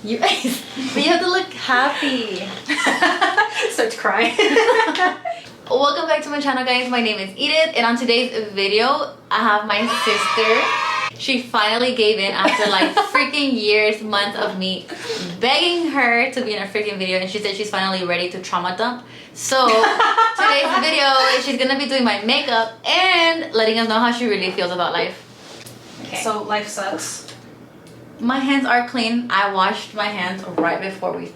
You, but you have to look happy. Starts crying. Welcome back to my channel, guys. My name is Edith, and on today's video, I have my sister. She finally gave in after like freaking years, months of me begging her to be in a freaking video, and she said she's finally ready to trauma dump. So today's video, she's gonna be doing my makeup and letting us know how she really feels about life. Okay. So life sucks. My hands are clean. I washed my hands right before we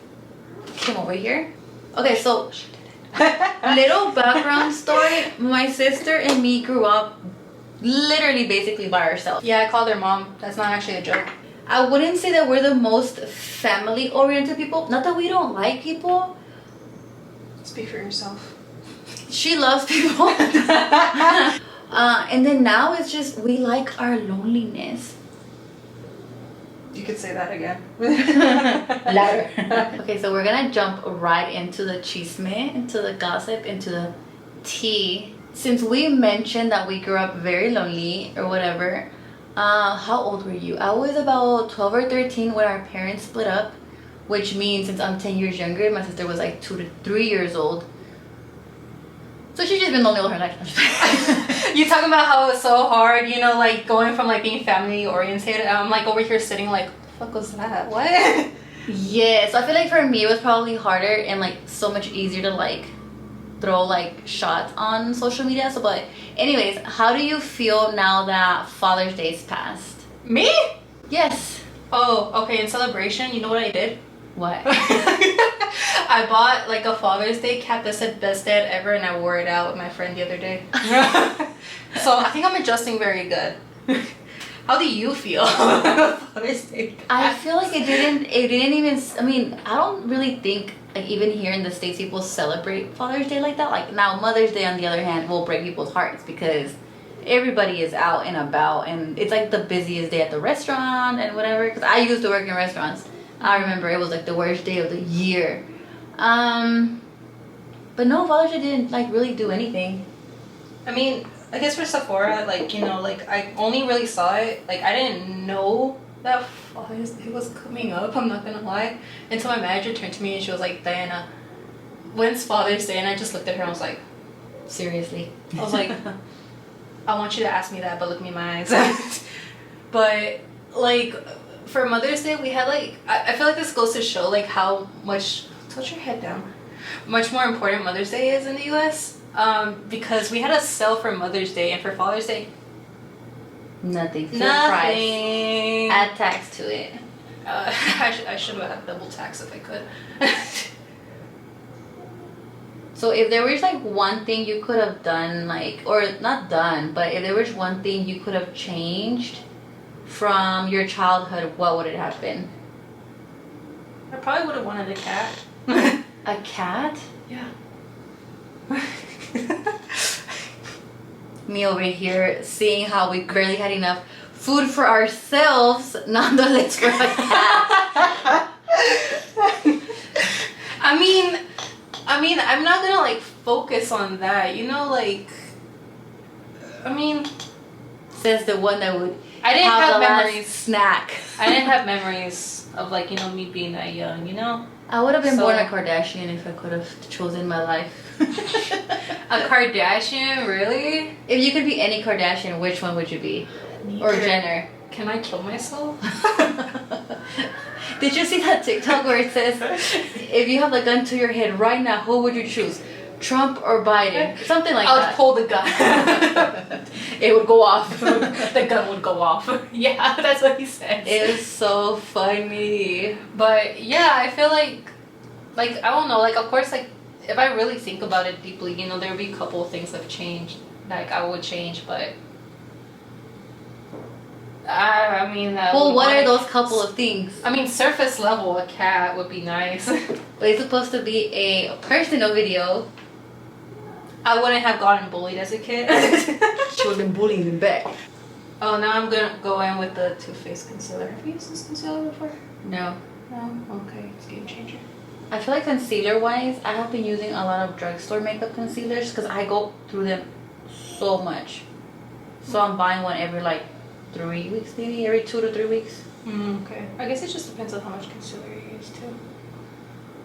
came over here. Okay, so little background story. My sister and me grew up literally basically by ourselves. Yeah, I called her mom. That's not actually a joke. I wouldn't say that we're the most family oriented people. Not that we don't like people. Speak for yourself. She loves people. And then now it's just we like our loneliness. You could say that again. Louder. Okay, so we're gonna jump right into the chisme, into the gossip, into the tea. Since we mentioned that we grew up very lonely or whatever, how old were you? I was about 12 or 13 when our parents split up, which means since I'm 10 years younger, my sister was like 2 to 3 years old. So she's just been lonely all her life. You talking about how it's so hard, you know, like going from like being family oriented, and I'm like over here sitting like, fuck was that? What? Yeah, so I feel like for me it was probably harder and like so much easier to like throw like shots on social media. So but anyways, how do you feel now that Father's Day's passed? Me? Yes. Oh, okay, in celebration, you know what I did? What? I bought like a Father's Day cap that said best dad ever, and I wore it out with my friend the other day. So I think I'm adjusting very good. How do you feel? Father's Day cap? I feel like it didn't even, I mean, I don't really think like even here in the States people celebrate Father's Day like that. Like now Mother's Day on the other hand will break people's hearts because everybody is out and about, and it's like the busiest day at the restaurant and whatever, because I used to work in restaurants. I remember it was like the worst day of the year. But no, Father's Day didn't like really do anything. I mean, I guess for Sephora, like, you know, like I only really saw it, like I didn't know that Father's Day was coming up, I'm not gonna lie, until my manager turned to me and she was like, Diana, when's Father's Day? And I just looked at her and I was like, Seriously. I was like, I want you to ask me that, but look me in my eyes. But like for Mother's Day we had like, I feel like this goes to show like how much, touch your head down, much more important Mother's Day is in the US, because we had a sale for Mother's Day, and for Father's Day Nothing. Full nothing. price. Add tax to it. I should have had double tax if I could. So if there was like one thing you could have done, like, or not done, but if there was one thing you could have changed from your childhood, what would it have been? I probably would have wanted a cat. A cat? Yeah. Me over here seeing how we barely had enough food for ourselves, nonetheless for a cat. I mean, I'm not gonna like focus on that, you know, like, I mean, Says the one that would I didn't have the last memories. snack. I didn't have memories of like, you know, me being that young, you know? I would have been So- born a Kardashian if I could have chosen my life. A Kardashian, really? If you could be any Kardashian, which one would you be? Or Jenner? Can I kill myself? Did you see that TikTok where it says, if you have a gun to your head right now, who would you choose? Trump or Biden? Something like I would that. pull the gun. It would go off. The gun would go off. Yeah, that's what he said. It was so funny. But yeah, I feel like I don't know, like of course, like if I really think about it deeply, you know, there would be a couple of things that have changed, like I would change, but I mean, Well, what are those couple of things? I mean, surface level, a cat would be nice. But it's supposed to be a personal video. I wouldn't have gotten bullied as a kid. She would have been bullying him back. Oh, now I'm gonna go in with the Too Faced concealer. Have you used this concealer before? No. No? Okay, it's a game changer. I feel like concealer wise, I have been using a lot of drugstore makeup concealers because I go through them so much. So I'm buying one every like 3 weeks, maybe every 2 to 3 weeks. Okay. I guess it just depends on how much concealer you use too.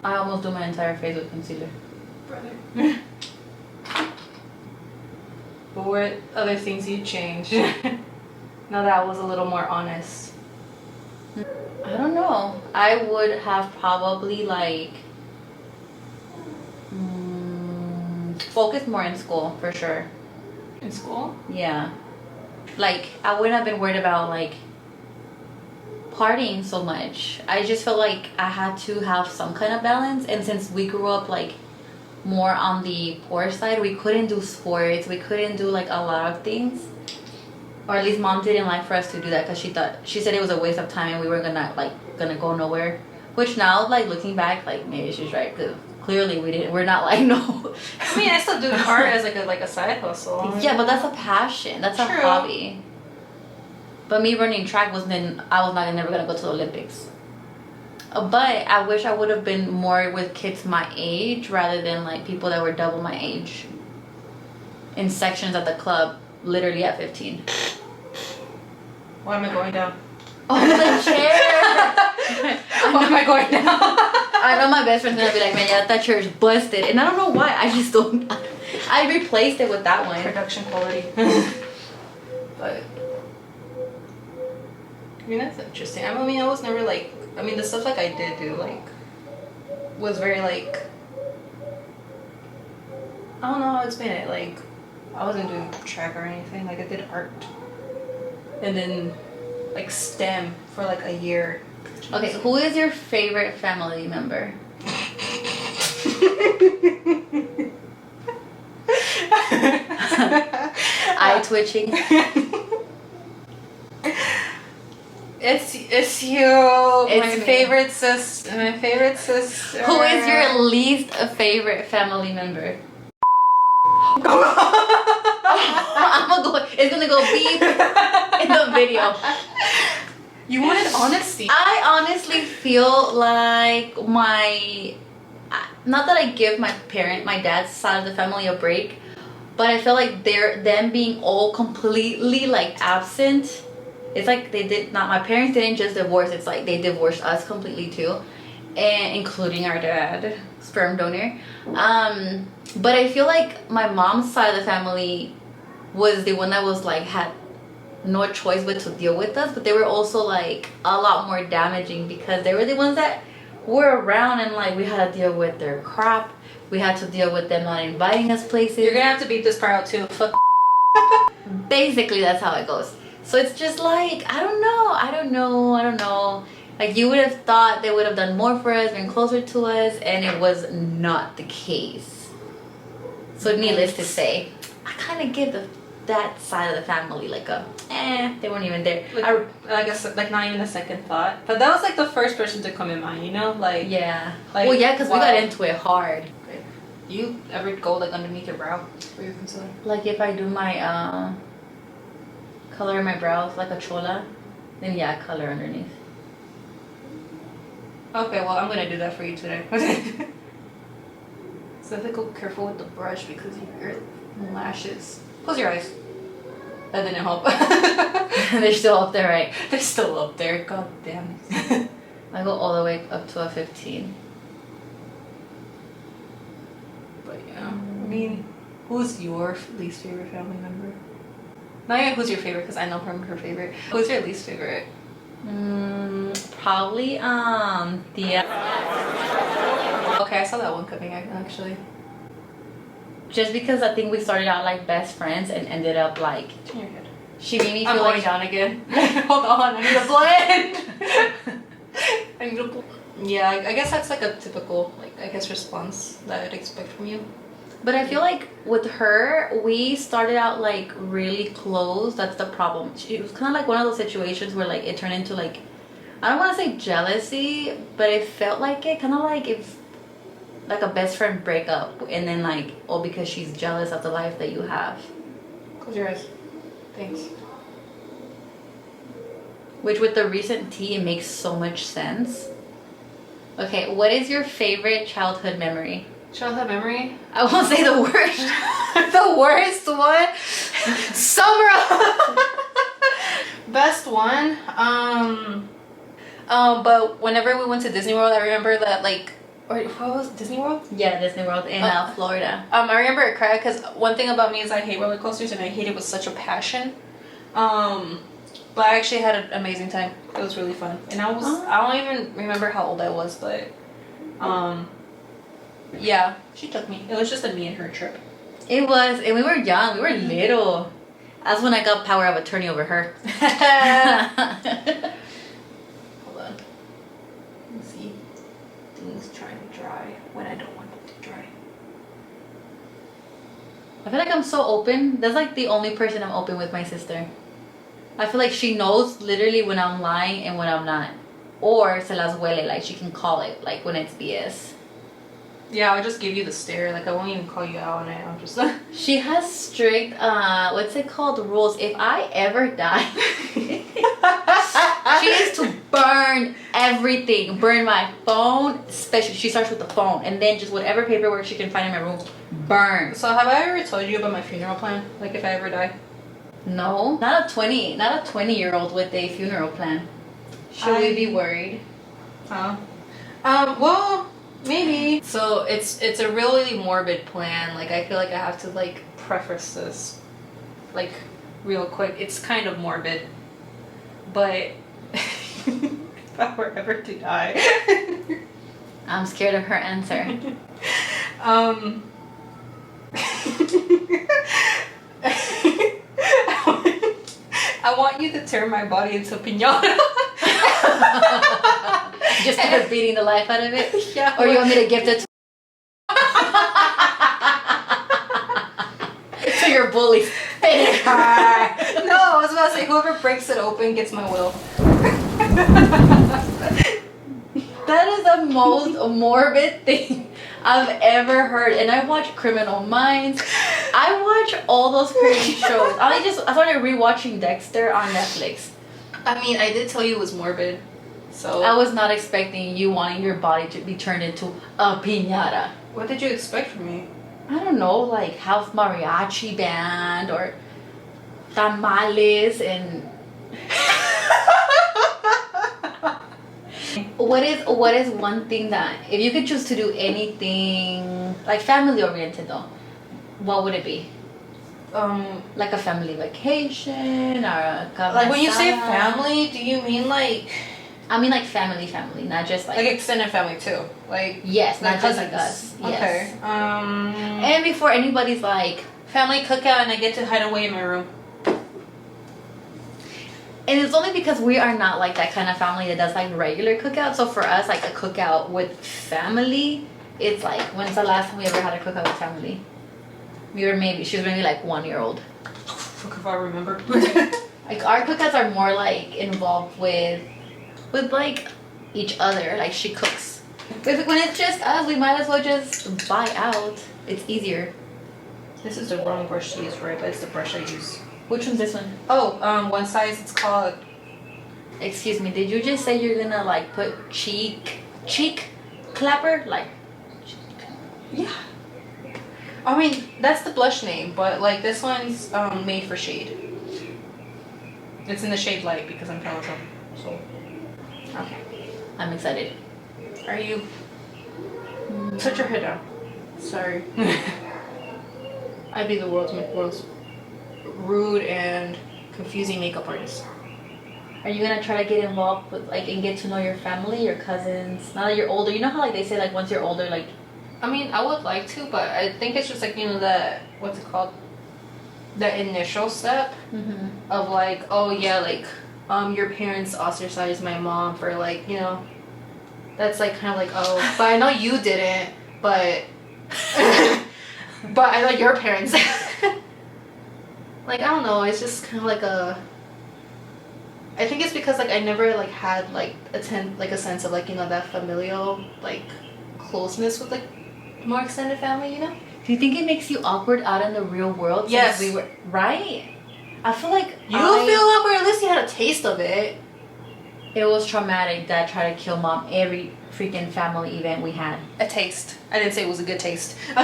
I almost do my entire face with concealer. Brother. But what other things you change? Now that I was a little more honest. I don't know. I would have probably like focused more in school for sure. In school? Yeah. Like I wouldn't have been worried about like partying so much. I just felt like I had to have some kind of balance, and since we grew up like more on the poor side, we couldn't do sports, we couldn't do like a lot of things, or at least mom didn't like for us to do that because she said it was a waste of time and we were gonna go nowhere, which now like looking back, like maybe she's right because clearly we're not like no. I mean, I still do art as like a side hustle. Yeah, but that's a passion, that's a True. hobby. But me running track I was never gonna go to the Olympics. But I wish I would have been more with kids my age rather than like people that were double my age in sections at the club, literally at 15. Why am I going down? Oh, the chair! Why am I going down? I know my best friend's gonna be like, man, yeah, that chair is busted. And I don't know why, I just don't. I replaced it with that one. Production quality. But I mean, that's interesting. I mean, I was never like, I mean, the stuff like I did do like was very like, I don't know how to explain it. Like, I wasn't doing track or anything. Like, I did art, and then like STEM for like a year. Okay, who is your favorite family member? Eye twitching. It's you. It's my me. favorite sister. My favorite sister. Who is your least favorite family member? I'm gonna go. It's gonna go beep in the video. You wanted honesty. I honestly feel like not that I give my dad's side of the family a break, but I feel like them being all completely like absent. It's like my parents didn't just divorce, it's like they divorced us completely too, and including our dad, sperm donor. But I feel like my mom's side of the family was the one that was like had no choice but to deal with us, but they were also like a lot more damaging because they were the ones that were around, and like we had to deal with their crap, we had to deal with them not inviting us places. You're gonna have to beat this part out too. Fuck. Basically that's how it goes. So it's just like I don't know, like you would have thought they would have done more for us, been closer to us, and it was not the case. So needless to say, I kind of give that side of the family like they weren't even there. Like, I guess like not even a second thought. But that was like the first person to come in mind, you know? Like, yeah. Like, well, yeah, because we wow. got into it hard. Okay. You ever go like underneath your brow for your concealer? Like if I do my color my brows like a chola, then yeah, color underneath. Okay, well I'm gonna do that for you today. So I have to go careful with the brush because your lashes. Close your eyes. That didn't help. They're still up there, right? They're still up there. God damn it. I go all the way up to a 15. But yeah, I mean, who's your least favorite family member? Not even who's your favorite, because I know her favorite. Who's your least favorite? Probably Tia. Okay, I saw that one coming actually. Just because I think we started out like best friends and ended up like Turn your head. she made me I'm feel going like down again. Hold on, I need a blend. I need a blend. Yeah, I guess that's like a typical response that I'd expect from you. But I feel like with her, we started out like really close. That's the problem. It was kind of like one of those situations where like it turned into like, I don't want to say jealousy, but it felt like it kind of like if like a best friend breakup, and then like, oh, because she's jealous of the life that you have. Close your eyes. Thanks. Which with the recent tea, it makes so much sense. Okay, what is your favorite childhood memory? Childhood memory? I won't say the worst. The worst one? Summer! Best one? But whenever we went to Disney World, I remember that like, or what was it, Disney World? Yeah, Disney World in Florida. I remember it cried because one thing about me is I hate roller coasters and I hate it with such a passion. But I actually had an amazing time. It was really fun, and I don't even remember how old I was, but yeah, she took me. It was just a me and her trip. It was, and we were young. We were little. That's when I got power of attorney over her. Hold on. Let's see. Things trying to dry when I don't want them to dry. I feel like I'm so open. That's like the only person I'm open with, my sister. I feel like she knows literally when I'm lying and when I'm not. Or se las huele, like she can call it, like when it's BS. Yeah, I'll just give you the stare. Like I won't even call you out on it. I'll just. She has strict, what's it called, rules. If I ever die, she is to burn everything. Burn my phone, especially she starts with the phone, and then just whatever paperwork she can find in my room, burn. So have I ever told you about my funeral plan? Like if I ever die? No, not a 20-year-old with a funeral plan. Should we be worried? Well, maybe. So it's a really morbid plan. Like I feel like I have to like preface this like real quick. It's kind of morbid, but if I were ever to die, I'm scared of her answer. I want you to turn my body into a piñata. Just start beating the life out of it? Yeah. Or you want me to gift it to your bullies? Finish her! No, I was about to say whoever breaks it open gets my will. That is the most morbid thing I've ever heard. And I watch Criminal Minds. I watch all those crazy shows. I started rewatching Dexter on Netflix. I mean, I did tell you it was morbid. So I was not expecting you wanting your body to be turned into a piñata. What did you expect from me? I don't know, like half mariachi band or tamales and what is one thing that if you could choose to do anything like family oriented though, what would it be? Like a family vacation or a like when you say family, do you mean like? I mean like family, not just like extended family too. Like yes, like not cousins. just like us. Yes. Okay. And before anybody's like family cookout and I get to hide away in my room. And it's only because we are not like that kind of family that does like regular cookout. So for us, like a cookout with family, it's like when's the last time we ever had a cookout with family? She was maybe like 1 year old. Fuck if I remember. Like our cookouts are more like involved with like each other. Like she cooks. But when it's just us, we might as well just buy out. It's easier. This is the wrong brush to use, right? But it's the brush I use. Which one's this one? Oh, one size. It's called. Excuse me. Did you just say you're gonna like put cheek clapper like? Yeah. I mean that's the blush name, but like this one's made for shade. It's in the shade light because I'm Peloton. So. Okay. I'm excited. Are you? Put your head down. Sorry. I'd be the world's rude and confusing makeup artist. Are you gonna try to get involved with like and get to know your family, your cousins? Now that you're older, you know how like they say like once you're older, like. I mean, I would like to, but I think it's just like that what's it called? The initial step of like, oh yeah, like your parents ostracized my mom for like that's like kind of like oh, but I know you didn't, but but I know your parents. Like I don't know, it's just kind of like I think it's because like I never like had like a sense of like that familial like closeness with like more extended family, Do you think it makes you awkward out in the real world? Yes. We were right. I feel like you feel awkward. At least you had a taste of it. It was traumatic. Dad tried to kill mom every freaking family event we had. A taste. I didn't say it was a good taste. I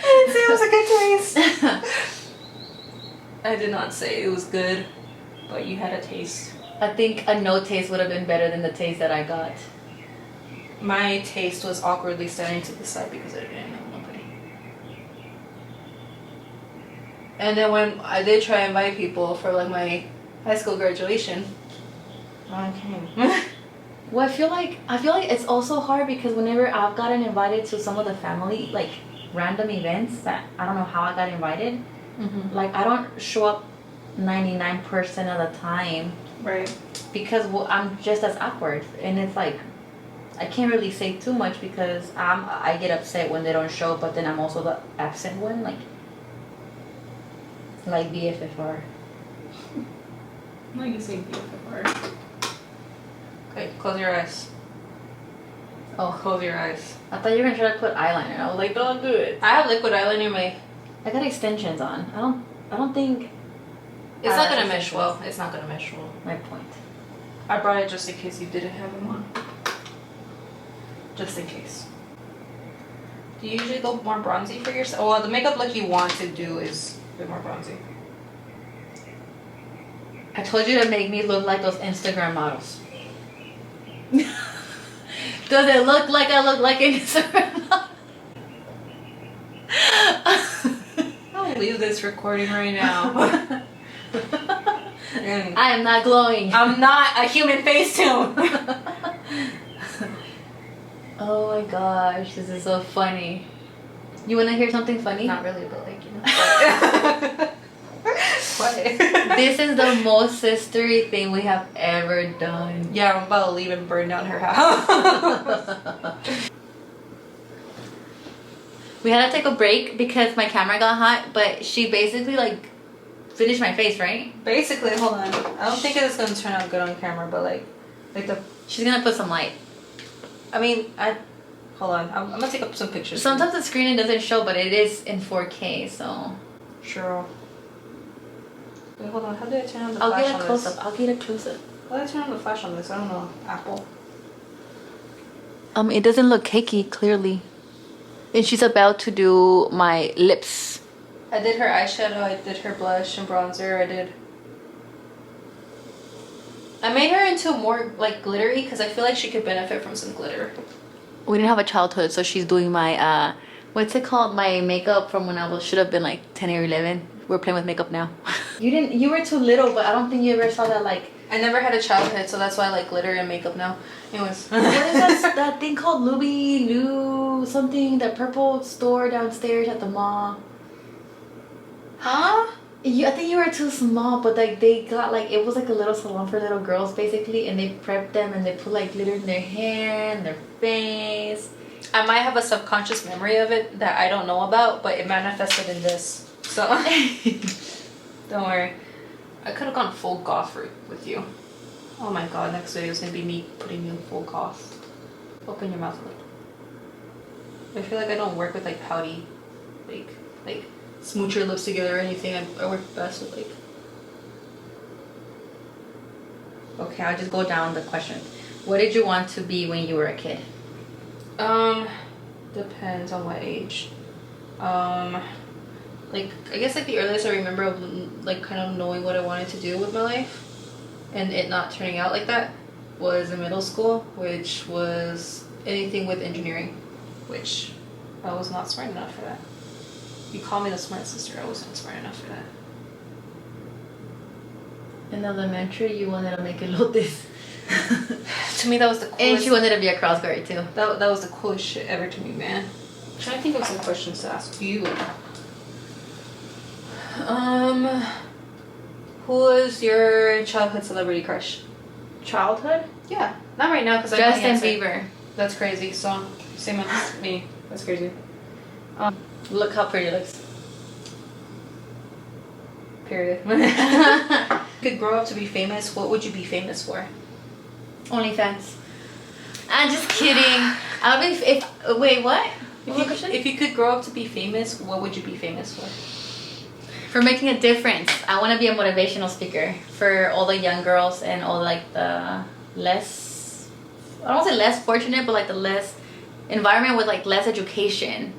didn't say it was a good taste. I did not say it was good, but you had a taste. I think a no taste would have been better than the taste that I got. My taste was awkwardly standing to the side because I didn't know nobody. And then when I did try to invite people for like my high school graduation, no one came. Well, I feel like it's also hard because whenever I've gotten invited to some of the family like random events that I don't know how I got invited, like I don't show up 99% of the time, right? Because I'm just as awkward, and it's like I can't really say too much because I get upset when they don't show, but then I'm also the absent one, like BFFR. No, you say BFFR. Okay, close your eyes. Oh, close your eyes. I thought you were gonna try to put eyeliner. I was like, don't do it. I have liquid eyeliner in my. I got extensions on. I don't think. It's not gonna mesh well. It's not gonna mesh well. My point. I brought it just in case you didn't have them on. Just in case. Do you usually go more bronzy for yourself? Well, the makeup look you want to do is a bit more bronzy. I told you to make me look like those Instagram models. Does it look like I look like an Instagram model? I'll leave this recording right now. I am not glowing. I'm not a human Facetune. Oh my gosh, this is so funny. You want to hear something funny? Not really, but like, you know. What? This is the most sistery thing we have ever done. Yeah, I'm about to leave and burn down her house. We had to take a break because my camera got hot, but she basically like finished my face, right? Basically, hold on. I don't think it's gonna turn out good on camera, but like the. She's gonna put some light. I mean, hold on. I'm gonna take up some pictures. Sometimes the screen doesn't show, but it is in 4K, so. Sure. Wait, hold on. How do I turn on the I'll flash get on a close this? up. I'll get a close up. How do I turn on the flash on this? I don't know. Apple. It doesn't look cakey, clearly. And she's about to do my lips. I did her eyeshadow. I did her blush and bronzer. I made her into more like glittery because I feel like she could benefit from some glitter. We didn't have a childhood, so she's doing my what's it called? My makeup from when I should have been like 10 or 11. We're playing with makeup now. You were too little, but I don't think you ever saw that like. I never had a childhood, so that's why I like glitter and makeup now. Anyways. What is that thing called? Lou something, that purple store downstairs at the mall. Huh? I think you were too small, but like they got like, it was like a little salon for little girls basically, and they prepped them and they put like glitter in their hair and their face. I might have a subconscious memory of it that I don't know about, but it manifested in this. So don't worry. I could have gone full goth with you. Oh my god, next video is gonna be me putting you in full goth. Open your mouth a little. I feel like I don't work with like pouty, like smooch your lips together or anything. I work best with like. Okay, I'll just go down the question. What did you want to be when you were a kid? Depends on what age. Like I guess like the earliest I remember of like kind of knowing what I wanted to do with my life and it not turning out like that was in middle school, which was anything with engineering, which I was not smart enough for that. You call me the smart sister, I wasn't smart enough for that. In elementary, you wanted to make elotes. To me, that was the coolest. And she wanted to be a cross guard too. That was the coolest shit ever to me, man. I'm trying to think of some questions to ask you. Who was your childhood celebrity crush? Childhood? Yeah, not right now because I'm Justin Bieber. That's crazy. So same as me. That's crazy. Look how pretty it looks. Period. If you could grow up to be famous, what would you be famous for? OnlyFans. I'm just kidding. I'll be wait, what? If you could grow up to be famous, what would you be famous for? For making a difference. I want to be a motivational speaker for all the young girls and all like the less, I don't want to say less fortunate, but like the less environment with like less education.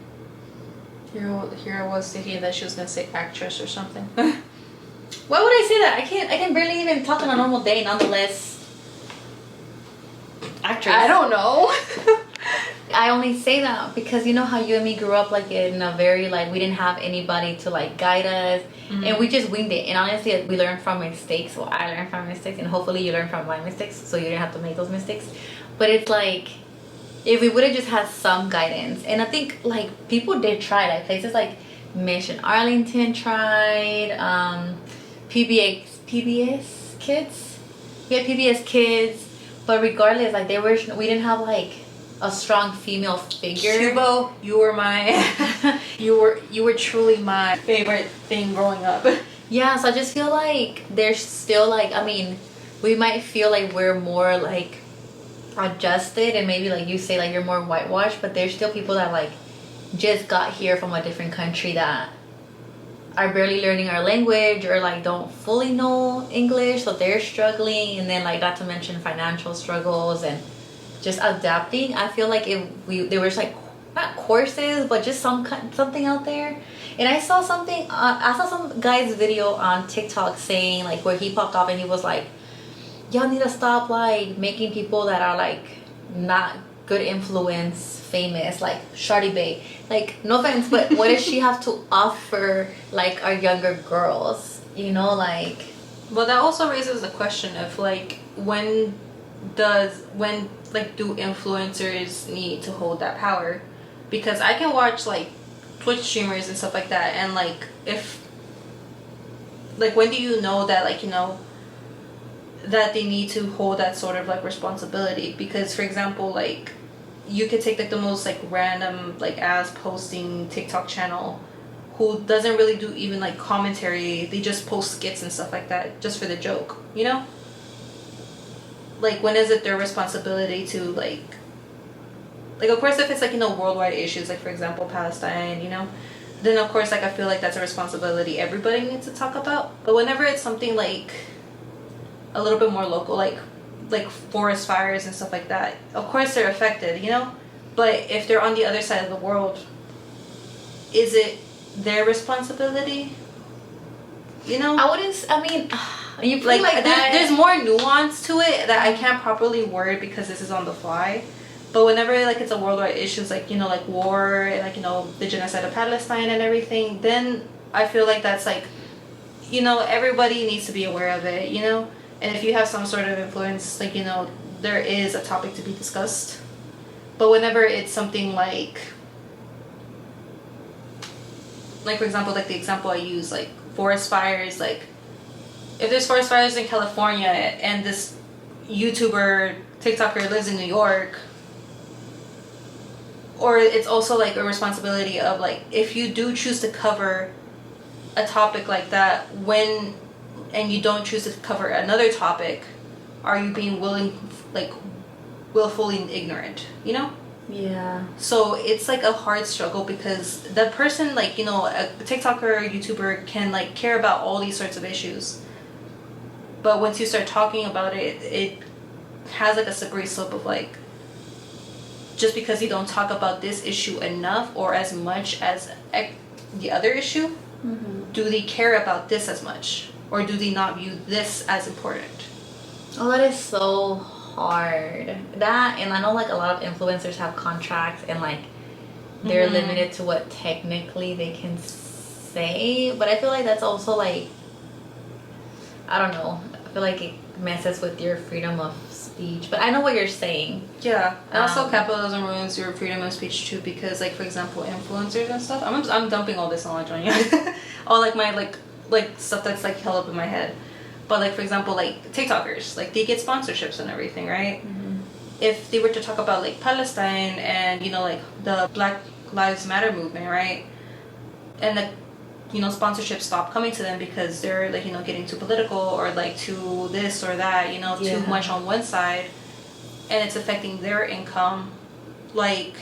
Here I was thinking that she was gonna say actress or something. Why would I say that? I can barely even talk on a normal day, nonetheless. Actress. I don't know. I only say that because you know how you and me grew up like in a very like we didn't have anybody to like guide us, and we just winged it. And honestly, we learned from mistakes. Well, I learned from mistakes, and hopefully you learn from my mistakes, so you didn't have to make those mistakes. But it's like if we would have just had some guidance, and I think like people did try, like places like Mission Arlington tried, PBS Kids, we had PBS Kids, but regardless, like we didn't have like a strong female figure. Cubo, you were my you were truly my favorite thing growing up. Yeah, so I just feel like there's still like, I mean, we might feel like we're more like adjusted, and maybe like you say like you're more whitewashed, but there's still people that like just got here from a different country that are barely learning our language or like don't fully know English, so they're struggling. And then like not to mention financial struggles and just adapting. I feel like if there was like not courses but just something out there. And I saw something I saw some guy's video on TikTok saying like where he popped off and he was like, y'all need to stop like making people that are like not good influence famous, like Shardy Bay. Like no offense, but what does she have to offer like our younger girls, you know? Like, well, that also raises the question of like when do influencers need to hold that power? Because I can watch like Twitch streamers and stuff like that, and like if like when do you know that like, you know, that they need to hold that sort of like responsibility? Because for example, like you could take like the most like random like ass posting TikTok channel who doesn't really do even like commentary, they just post skits and stuff like that just for the joke, you know? Like when is it their responsibility to like of course if it's like, you know, worldwide issues, like for example Palestine, you know, then of course like I feel like that's a responsibility everybody needs to talk about. But whenever it's something like a little bit more local, like forest fires and stuff like that, of course they're affected, you know, but if they're on the other side of the world, is it their responsibility, you know? I mean you play like that. There's more nuance to it that I can't properly word because this is on the fly. But whenever like it's a worldwide issues, like, you know, like war and like, you know, the genocide of Palestine and everything, then I feel like that's like, you know, everybody needs to be aware of it, you know. And if you have some sort of influence, like, you know, there is a topic to be discussed. But whenever it's something like for example, like the example I use, like forest fires, like if there's forest fires in California and this YouTuber, TikToker lives in New York, or it's also like a responsibility of like if you do choose to cover a topic like that and you don't choose to cover another topic, are you being willfully ignorant, you know? Yeah. So it's like a hard struggle because the person, like, you know, a TikToker or YouTuber can like care about all these sorts of issues, but once you start talking about it, it has like a slippery slope of like, just because you don't talk about this issue enough or as much as the other issue, do they care about this as much, or do they not view this as important? Oh, that is so hard. That, and I know like a lot of influencers have contracts and like they're limited to what technically they can say, but I feel like that's also like, I don't know, I feel like it messes with your freedom of speech. But I know what you're saying. Yeah, and also capitalism ruins your freedom of speech too, because like for example influencers and stuff, I'm dumping all this knowledge on you. All like my like stuff that's like held up in my head. But like for example, like TikTokers, like they get sponsorships and everything, right? If they were to talk about like Palestine and, you know, like the Black Lives Matter movement, right? And the, you know, sponsorships stop coming to them because they're like, you know, getting too political or like too this or that, you know, too much on one side, and it's affecting their income, like,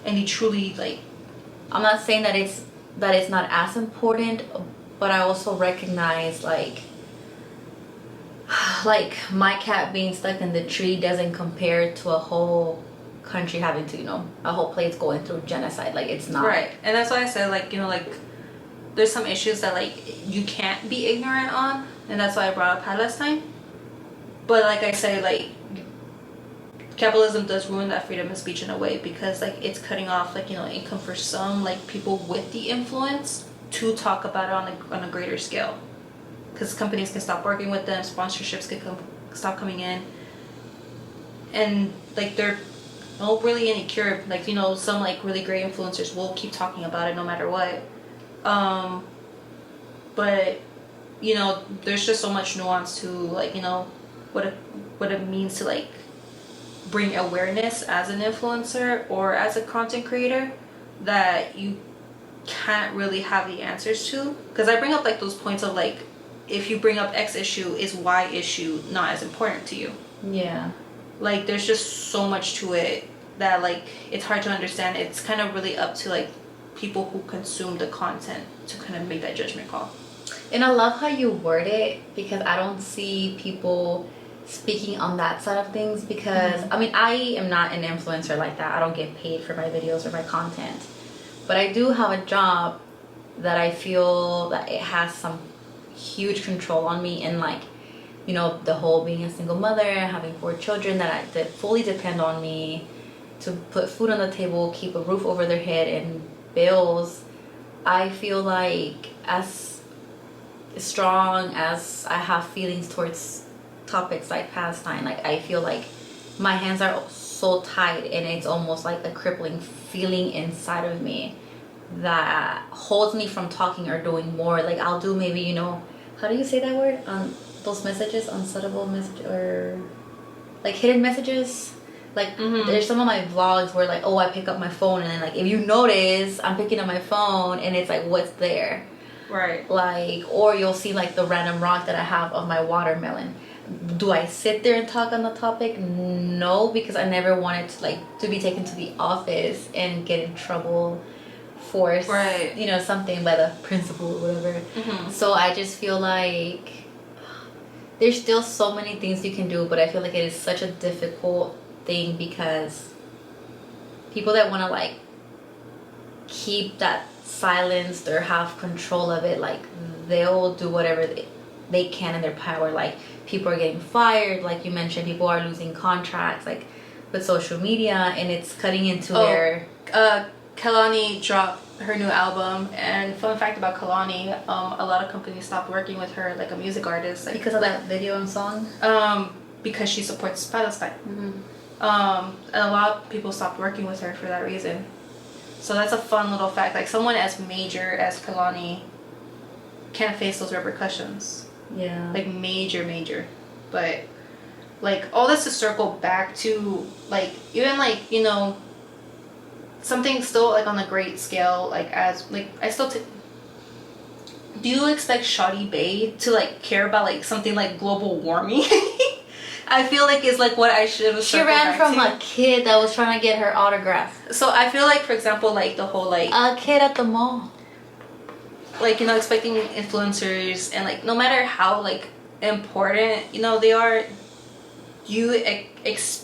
and they truly like, I'm not saying that it's not as important, but I also recognize like my cat being stuck in the tree doesn't compare to a whole country having to, you know, a whole place going through genocide. Like it's not right. And that's why I said like, you know, like there's some issues that like you can't be ignorant on, and that's why I brought up Palestine. But like I say, like capitalism does ruin that freedom of speech in a way, because like it's cutting off like, you know, income for some like people with the influence to talk about it on a greater scale, because companies can stop working with them, sponsorships can stop coming in, and like they're not really any cure. Like, you know, some like really great influencers will keep talking about it no matter what, but you know, there's just so much nuance to like, you know, what it means to like bring awareness as an influencer or as a content creator that you can't really have the answers to. Because I bring up like those points of like, if you bring up X issue, is Y issue not as important to you? Yeah. Like there's just so much to it that like it's hard to understand. It's kind of really up to like people who consume the content to kind of make that judgment call. And I love how you word it, because I don't see people speaking on that side of things, because I mean, I am not an influencer like that. I don't get paid for my videos or my content, but I do have a job that I feel that it has some huge control on me, and like, you know, the whole being a single mother, having 4 children that fully depend on me to put food on the table, keep a roof over their head, and bills. I feel like as strong as I have feelings towards topics like Palestine, like I feel like my hands are so tied, and it's almost like a crippling feeling inside of me that holds me from talking or doing more. Like I'll do maybe, you know, how do you say that word, those messages, unsuitable message, or like hidden messages. Like there's some of my vlogs where like, oh, I pick up my phone, and then like if you notice I'm picking up my phone and it's like, what's there, right? Like, or you'll see like the random rock that I have of my watermelon. Do I sit there and talk on the topic? No, because I never wanted to like to be taken to the office and get in trouble for you know, something by the principal or whatever. So I just feel like there's still so many things you can do, but I feel like it is such a difficult thing, because people that want to like keep that silenced or have control of it, like they'll do whatever they can in their power. Like people are getting fired, like you mentioned, people are losing contracts like with social media, and it's cutting into their Kehlani dropped her new album, and fun fact about Kehlani, a lot of companies stopped working with her, like a music artist, like, because of that video and song, because she supports Palestine. And a lot of people stopped working with her for that reason. So that's a fun little fact. Like someone as major as Kehlani can't face those repercussions. Yeah. Like major. But like all this to circle back to like, even like, you know, something still like on a great scale, like as like I still do you expect shiiiii to like care about like something like global warming? I feel like it's like what I should have. She ran from a kid that was trying to get her autograph. So I feel like, for example, like the whole like a kid at the mall, like, you know, expecting influencers, and like no matter how like important, you know, they are, you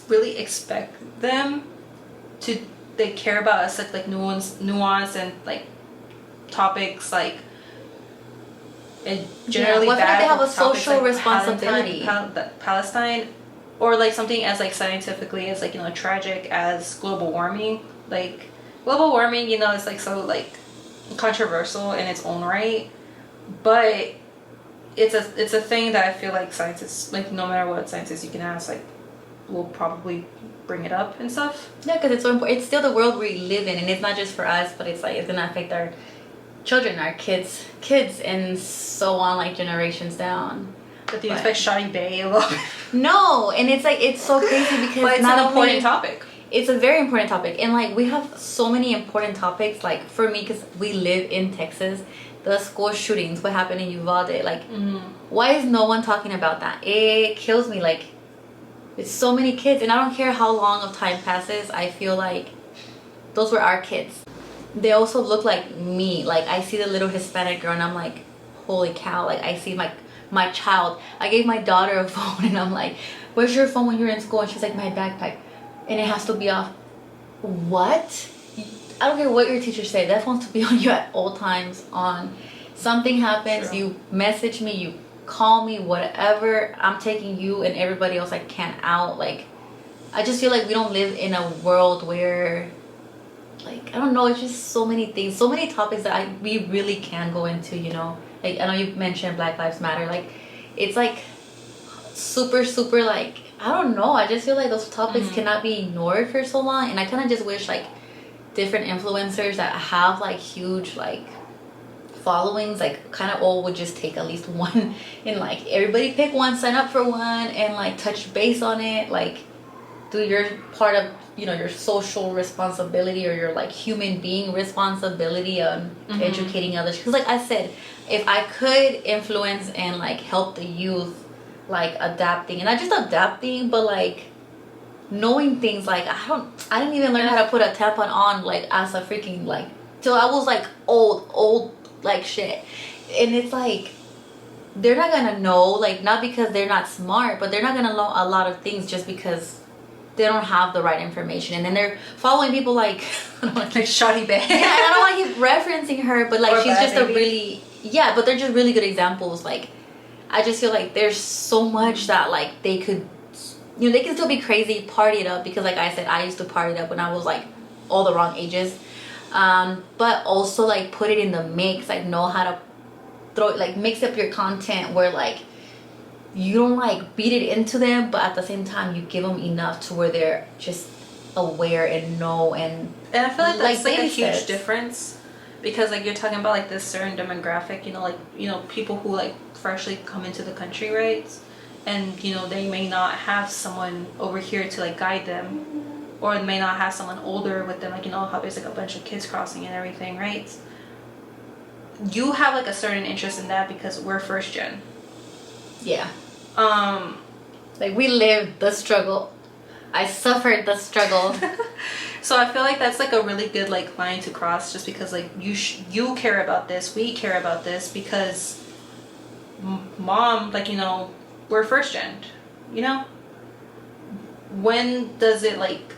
really expect them to they care about such like nuance and like topics like. And generally, what if they have a social like responsibility? Palestine, or like something as like scientifically as like, you know, tragic as global warming. Like global warming, you know, it's like so like controversial in its own right, but it's a thing that I feel like scientists, like no matter what scientists you can ask, like will probably bring it up and stuff. Yeah, because it's so important. It's still the world we live in, and it's not just for us, but it's like it's gonna affect our children, our kids, and so on, like generations down. But do you expect shiiiii a little? No, and it's like it's so crazy because but it's not an only, important topic. It's a very important topic, and like we have so many important topics. Like for me, because we live in Texas, the school shootings, what happened in Uvalde, like why is no one talking about that? It kills me. Like it's so many kids, and I don't care how long of time passes. I feel like those were our kids. They also look like me. Like I see the little Hispanic girl and I'm like, holy cow. Like I see my child. I gave my daughter a phone and I'm like, where's your phone when you're in school? And she's like, my backpack, and it has to be off. What? I don't care what your teacher say, that phone has to be on you at all times on. something happens, True. you message me, you call me, whatever, I'm taking you and everybody else like can't out. Like, I just feel like we don't live in a world where, like, I don't know, it's just so many things, so many topics that we really can go into, you know. Like, I know you mentioned Black Lives Matter. Like, it's like super, super, like, I don't know. I just feel like those topics cannot be ignored for so long. And I kind of just wish, like, different influencers that have, like, huge, like, followings, like, kind of all would just take at least one. And, like, everybody pick one, sign up for one, and, like, touch base on it. Like, do your part of, you know, your social responsibility or your, like, human being responsibility on educating others. Because, like I said, if I could influence and, like, help the youth, like, adapting, and not just adapting, but, like, knowing things, like, I didn't even learn how to put a tampon on, like, as a freaking, like, till I was, like, old, like, shit. And it's, like, they're not gonna know, like, not because they're not smart, but they're not gonna know a lot of things just because they don't have the right information. And then they're following people like, I don't want to keep, like Shawty Bay. yeah, I don't want to keep referencing her, but, like, Or she's Bad just Baby. a really, yeah, but they're just really good examples. Like, I just feel like there's so much that, like, they could, you know, they can still be crazy, party it up, because, like I said, I used to party it up when I was, like, all the wrong ages. But also, like, put it in the mix, like, know how to throw it, like, mix up your content where, like, you don't, like, beat it into them, but at the same time you give them enough to where they're just aware and know. And I feel like that's, like, a baby huge steps. difference, because, like, you're talking about, like, this certain demographic, you know, like, you know, people who, like, freshly come into the country, right? And, you know, they may not have someone over here to, like, guide them, or they may not have someone older with them, like, you know, how there's, like, a bunch of kids crossing and everything, right? You have, like, a certain interest in that because we're first gen. Yeah. Like, we lived the struggle. I suffered the struggle. So I feel like that's, like, a really good, like, line to cross, just because, like, you care about this, we care about this, because mom, like, you know, we're first gen, you know. When does it, like,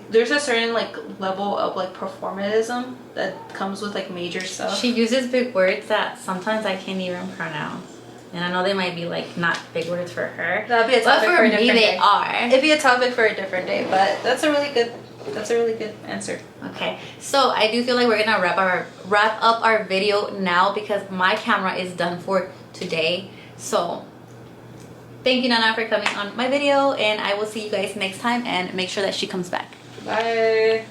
there's a certain, like, level of, like, performatism that comes with, like, major stuff. She uses big words that sometimes I can't even pronounce. And I know they might be, like, not big words for her. That'd be a But topic for for a me, different they day. are. It'd be a topic for a different day, but that's a really good answer. Okay, so I do feel like we're gonna wrap up our video now, because my camera is done for today. So thank you, Nana, for coming on my video, and I will see you guys next time, and make sure that she comes back. Bye.